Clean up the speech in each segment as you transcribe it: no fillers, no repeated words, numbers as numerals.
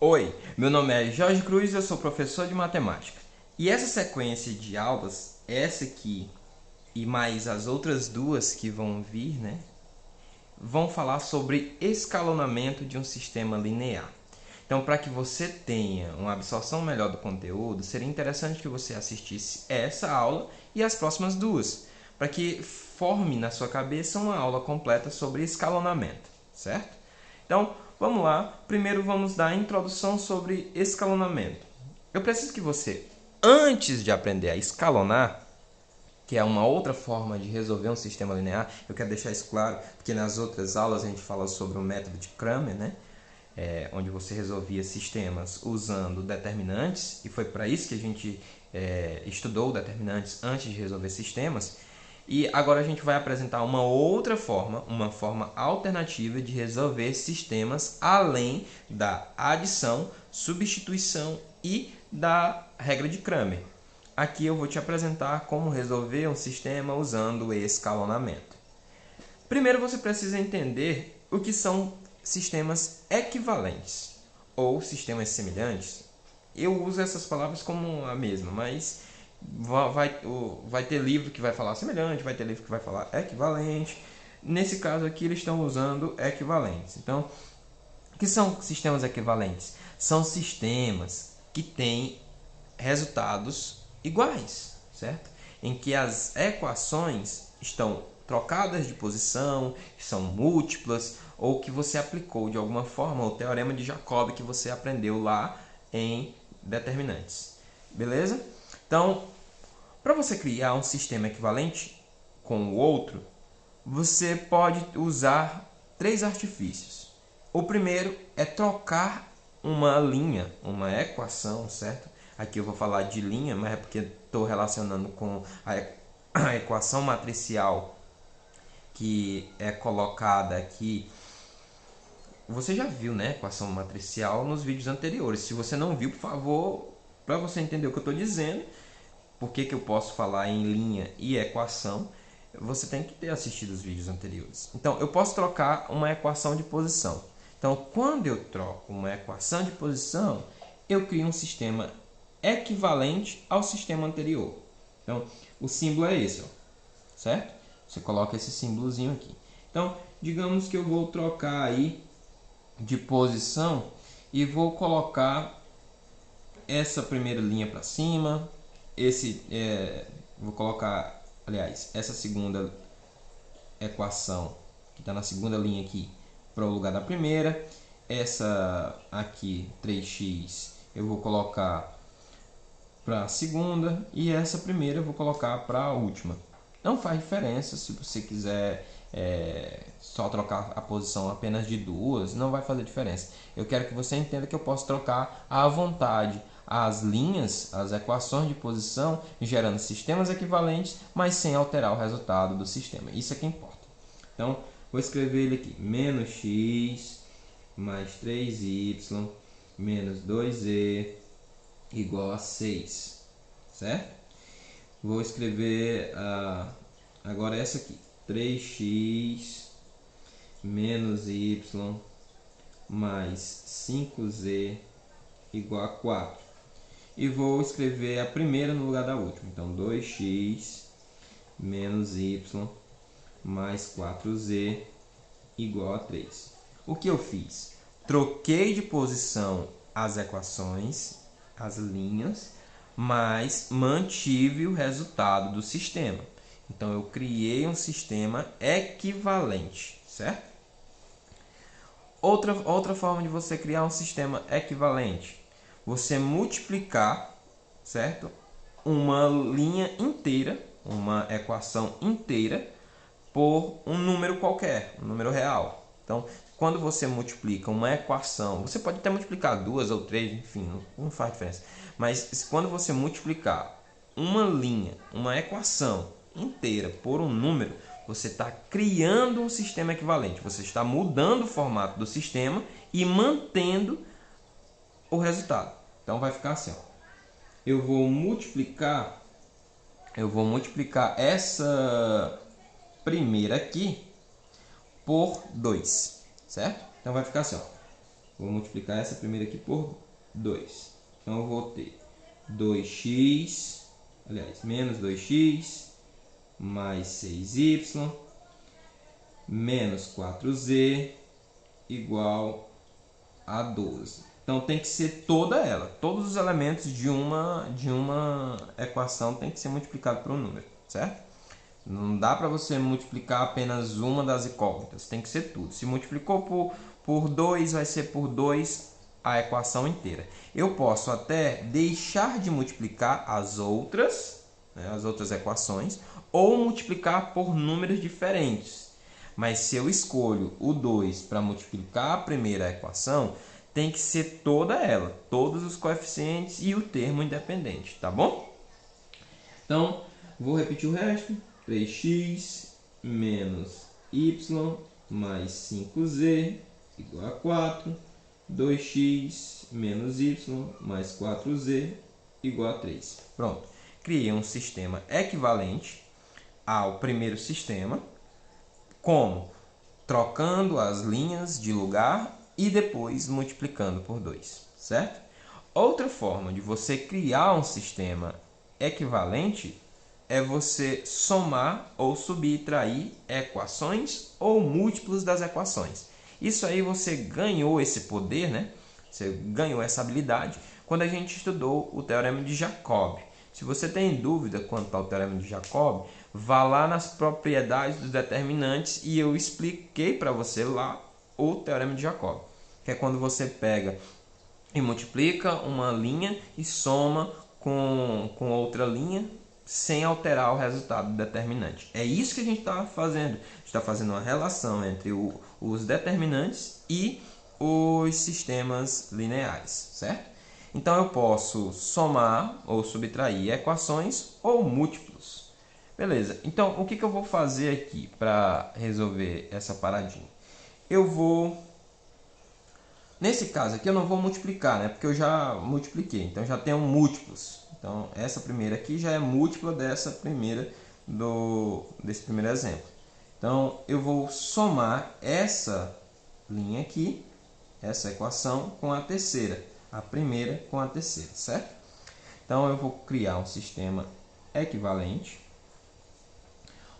Oi, meu nome é Jorge Cruz e eu sou professor de matemática. E essa sequência de aulas, essa aqui e mais as outras duas que vão vir, vão falar sobre escalonamento de um sistema linear. Então, para que você tenha uma absorção melhor do conteúdo, seria interessante que você assistisse essa aula e as próximas duas, para que forme na sua cabeça uma aula completa sobre escalonamento, certo? Então, vamos lá. Primeiro vamos dar a introdução sobre escalonamento. Eu preciso que você, antes de aprender a escalonar, que é uma outra forma de resolver um sistema linear, eu quero deixar isso claro, porque nas outras aulas a gente fala sobre o método de Cramer, onde você resolvia sistemas usando determinantes, e foi para isso que a gente estudou determinantes antes de resolver sistemas. E agora a gente vai apresentar uma outra forma, uma forma alternativa de resolver sistemas além da adição, substituição e da regra de Cramer. Aqui eu vou te apresentar como resolver um sistema usando o escalonamento. Primeiro você precisa entender o que são sistemas equivalentes ou sistemas semelhantes. Eu uso essas palavras como a mesma, mas vai ter livro que vai falar semelhante, vai ter livro que vai falar equivalente. Nesse caso aqui eles estão usando equivalentes. Então, o que são sistemas equivalentes? São sistemas que têm resultados iguais, certo? Em que as equações estão trocadas de posição, são múltiplas, ou que você aplicou de alguma forma o teorema de Jacobi que você aprendeu lá em determinantes. Beleza? Então, para você criar um sistema equivalente com o outro, você pode usar três artifícios. O primeiro é trocar uma linha, uma equação, certo? Aqui eu vou falar de linha, mas é porque estou relacionando com a equação matricial que é colocada aqui. Você já viu, né, equação matricial nos vídeos anteriores. Se você não viu, por favor, para você entender o que eu estou dizendo, por que eu posso falar em linha e equação, você tem que ter assistido os vídeos anteriores. Então, eu posso trocar uma equação de posição. Então, quando eu troco uma equação de posição, eu crio um sistema equivalente ao sistema anterior. Então, o símbolo é esse, ó, certo? Você coloca esse símbolozinho aqui. Então, digamos que eu vou trocar aí de posição e vou colocar essa primeira linha para cima, vou colocar, aliás, essa segunda equação que está na segunda linha aqui para o lugar da primeira, essa aqui 3x eu vou colocar para a segunda e essa primeira eu vou colocar para a última. Não faz diferença se você quiser só trocar a posição apenas de duas, não vai fazer diferença. Eu quero que você entenda que eu posso trocar à vontade as linhas, as equações de posição, gerando sistemas equivalentes, mas sem alterar o resultado do sistema. Isso é que importa. Então, vou escrever ele aqui, menos x mais 3y menos 2e igual a 6, certo? Vou escrever agora essa aqui, 3x menos y mais 5z igual a 4. E vou escrever a primeira no lugar da última. Então, 2x menos y mais 4z igual a 3. O que eu fiz? Troquei de posição as equações, as linhas, mas mantive o resultado do sistema. Então, eu criei um sistema equivalente, certo? Outra forma de você criar um sistema equivalente, você multiplicar, certo? Uma linha inteira, uma equação inteira, por um número qualquer, um número real. Então, quando você multiplica uma equação, você pode até multiplicar duas ou três, enfim, não faz diferença. Mas quando você multiplicar uma linha, uma equação inteira por um número, você está criando um sistema equivalente. Você está mudando o formato do sistema e mantendo o resultado. Então vai ficar assim, ó. Eu vou multiplicar essa primeira aqui por 2, certo? Então vai ficar assim, ó. Vou multiplicar essa primeira aqui por 2. Então eu vou ter 2x, aliás, menos 2x, mais 6y, menos 4z, igual a 12. Então tem que ser toda ela. Todos os elementos de uma equação tem que ser multiplicado por um número, certo? Não dá para você multiplicar apenas uma das incógnitas, tem que ser tudo. Se multiplicou por 2, vai ser por 2 a equação inteira. Eu posso até deixar de multiplicar as outras, né, as outras equações, ou multiplicar por números diferentes. Mas se eu escolho o 2 para multiplicar a primeira equação, tem que ser toda ela, todos os coeficientes e o termo independente, tá bom? Então, vou repetir o resto. 3x menos y mais 5z igual a 4. 2x menos y mais 4z igual a 3. Pronto. Criei um sistema equivalente ao primeiro sistema, como trocando as linhas de lugar e depois multiplicando por 2, certo? Outra forma de você criar um sistema equivalente é você somar ou subtrair equações ou múltiplos das equações. Isso aí você ganhou esse poder, né? Você ganhou essa habilidade quando a gente estudou o Teorema de Jacob. Se você tem dúvida quanto ao Teorema de Jacob, vá lá nas propriedades dos determinantes e eu expliquei para você lá o Teorema de Jacob, que é quando você pega e multiplica uma linha e soma com outra linha sem alterar o resultado do determinante. É isso que a gente está fazendo. A gente está fazendo uma relação entre os determinantes e os sistemas lineares, certo? Então eu posso somar ou subtrair equações ou múltiplos. Beleza, então o que eu vou fazer aqui para resolver essa paradinha? Eu vou... Nesse caso aqui eu não vou multiplicar, né? Porque eu já multipliquei, então já tenho múltiplos. Então essa primeira aqui já é múltipla dessa primeira desse primeiro exemplo. Então eu vou somar essa linha aqui, essa equação, com a terceira. A primeira com a terceira, certo? Então eu vou criar um sistema equivalente,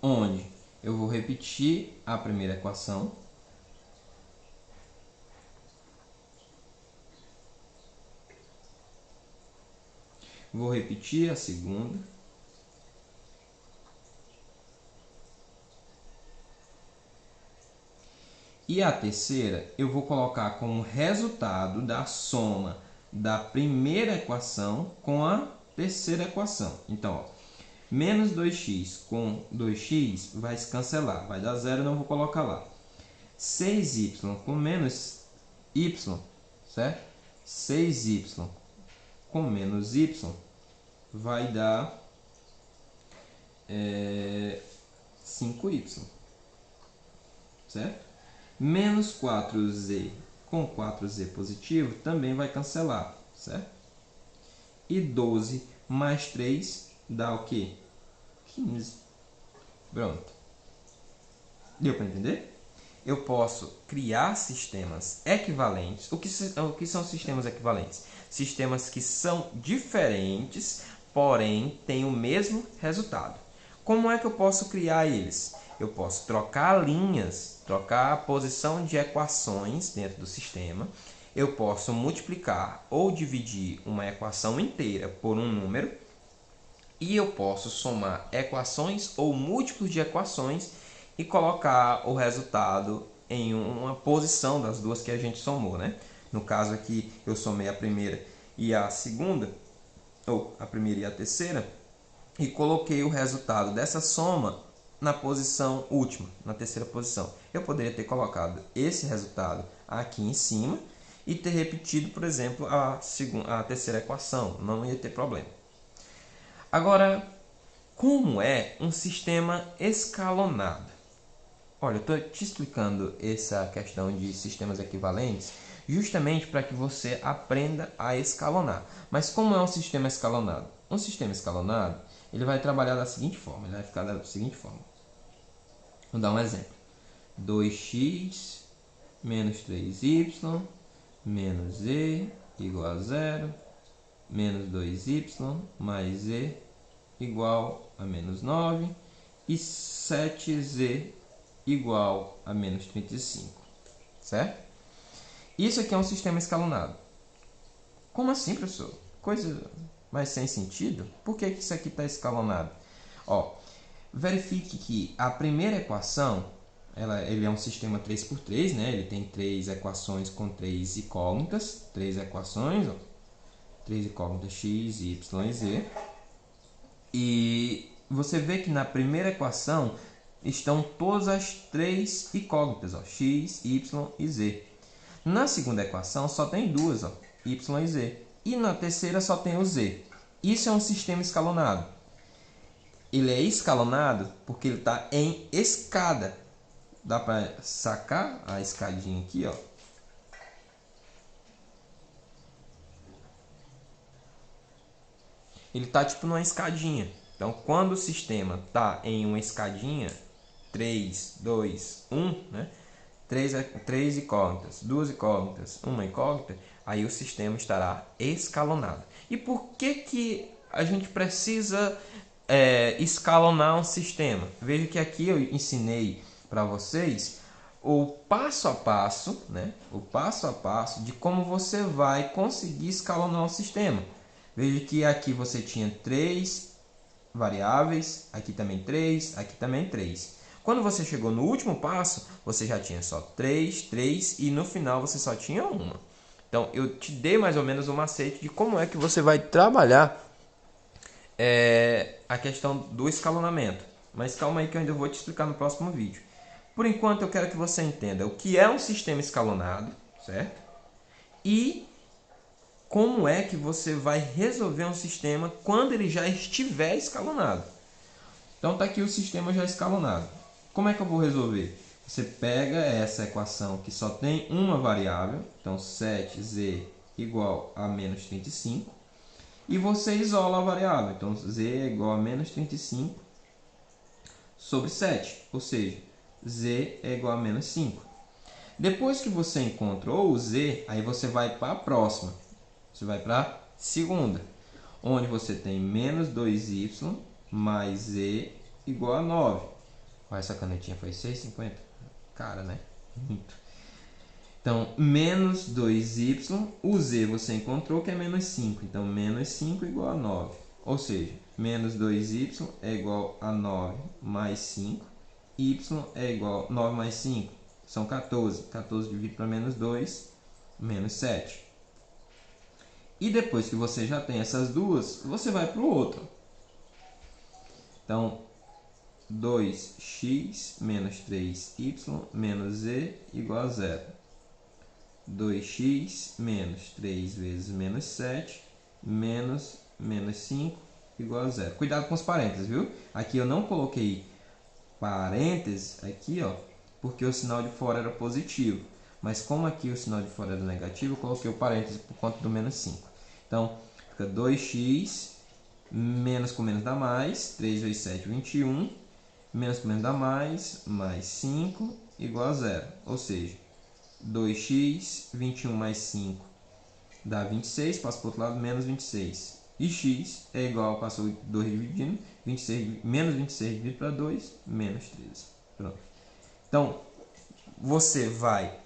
onde eu vou repetir a primeira equação, vou repetir a segunda, e a terceira eu vou colocar como resultado da soma da primeira equação com a terceira equação. Então, ó, menos 2x com 2x vai se cancelar, vai dar zero, não vou colocar lá. 6y com menos y, certo? 6y com menos y vai dar 5y, certo? Menos 4z com 4z positivo também vai cancelar, certo? E 12 mais 3 dá o quê? 15. Pronto. Deu para entender? Eu posso criar sistemas equivalentes. O que são sistemas equivalentes? Sistemas que são diferentes, porém têm o mesmo resultado. Como é que eu posso criar eles? Eu posso trocar linhas, trocar a posição de equações dentro do sistema. Eu posso multiplicar ou dividir uma equação inteira por um número. E eu posso somar equações ou múltiplos de equações e colocar o resultado em uma posição das duas que a gente somou, né? No caso aqui, eu somei a primeira e a segunda, ou a primeira e a terceira, e coloquei o resultado dessa soma na posição última, na terceira posição. Eu poderia ter colocado esse resultado aqui em cima e ter repetido, por exemplo, a terceira equação. Não ia ter problema. Agora, como é um sistema escalonado? Olha, eu estou te explicando essa questão de sistemas equivalentes justamente para que você aprenda a escalonar. Mas como é um sistema escalonado? Um sistema escalonado, ele vai trabalhar da seguinte forma, ele vai ficar da seguinte forma. Vou dar um exemplo. 2x menos 3y menos z igual a 0, menos 2y mais z igual a menos 9 e 7z igual a menos 35, certo? Isso aqui é um sistema escalonado. Como assim, professor? Coisa mais sem sentido? Por que isso aqui está escalonado? Ó, verifique que a primeira equação, ele é um sistema 3×3, né? Ele tem 3 equações com 3 incógnitas, 3 equações, ó, 3 incógnitas x, y e z. E você vê que na primeira equação estão todas as 3 incógnitas, ó, x, y e z. Na segunda equação só tem duas, ó, y e z. E na terceira só tem o z. Isso é um sistema escalonado. Ele é escalonado porque ele está em escada. Dá para sacar a escadinha aqui, ó. Ele está tipo numa escadinha. Então, quando o sistema está em uma escadinha, 3, 2, 1, né? 3 incógnitas, 2 incógnitas, 1 incógnita, aí o sistema estará escalonado. E por que a gente precisa escalonar um sistema? Veja que aqui eu ensinei para vocês o passo a passo, né? O passo a passo de como você vai conseguir escalonar um sistema. Veja que aqui você tinha 3 variáveis, aqui também 3, aqui também 3. Quando você chegou no último passo, você já tinha só 3, 3 e no final você só tinha uma. Então, eu te dei mais ou menos um macete de como é que você vai trabalhar a questão do escalonamento. Mas calma aí que eu ainda vou te explicar no próximo vídeo. Por enquanto, eu quero que você entenda o que é um sistema escalonado, certo? E como é que você vai resolver um sistema quando ele já estiver escalonado. Então, está aqui o sistema já escalonado. Como é que eu vou resolver? Você pega essa equação que só tem uma variável, então 7z igual a menos 35, e você isola a variável, então z é igual a menos 35 sobre 7, ou seja, z é igual a menos 5. Depois que você encontrou o z, aí você vai para a próxima, você vai para a segunda, onde você tem menos 2y mais z igual a 9. Essa canetinha foi 6,50? Cara, né? Muito. Então, menos 2y, o z você encontrou que é menos 5. Então, menos 5 igual a 9. Ou seja, menos 2y é igual a 9 mais 5. Y é igual a 9 mais 5. São 14. 14 dividido para menos 2, menos 7. E depois que você já tem essas duas, você vai para o outro. Então, 2x menos 3y menos z igual a 0. 2x menos 3 vezes menos 7 menos 5 igual a 0. Cuidado com os parênteses, viu? Aqui eu não coloquei parênteses, aqui, ó, porque o sinal de fora era positivo. Mas como aqui o sinal de fora era negativo, eu coloquei o parênteses por conta do menos 5. Então, fica 2x, menos com menos dá mais, 3 vezes 7, 21. Menos com menos dá mais 5 igual a 0. Ou seja, 2x, 21 mais 5 dá 26, passa para o outro lado, menos 26. E x é igual, passou 2 dividindo, 26, menos 26 dividido para 2, menos 13. Pronto. Então, você vai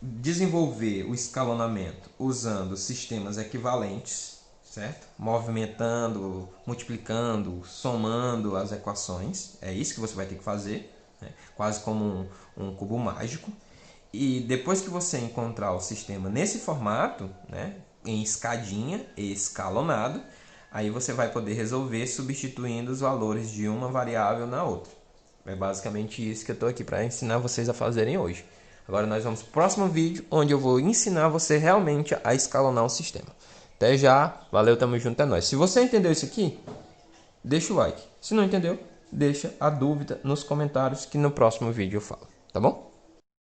desenvolver o escalonamento usando sistemas equivalentes, certo? Movimentando, multiplicando, somando as equações. É isso que você vai ter que fazer, né? Quase como um cubo mágico. E depois que você encontrar o sistema nesse formato, né, em escadinha, escalonado, aí você vai poder resolver substituindo os valores de uma variável na outra. É basicamente isso que eu estou aqui para ensinar vocês a fazerem hoje. Agora nós vamos para o próximo vídeo, onde eu vou ensinar você realmente a escalonar o sistema. Até já, valeu, tamo junto, é nóis. Se você entendeu isso aqui, deixa o like. Se não entendeu, deixa a dúvida nos comentários que no próximo vídeo eu falo, tá bom?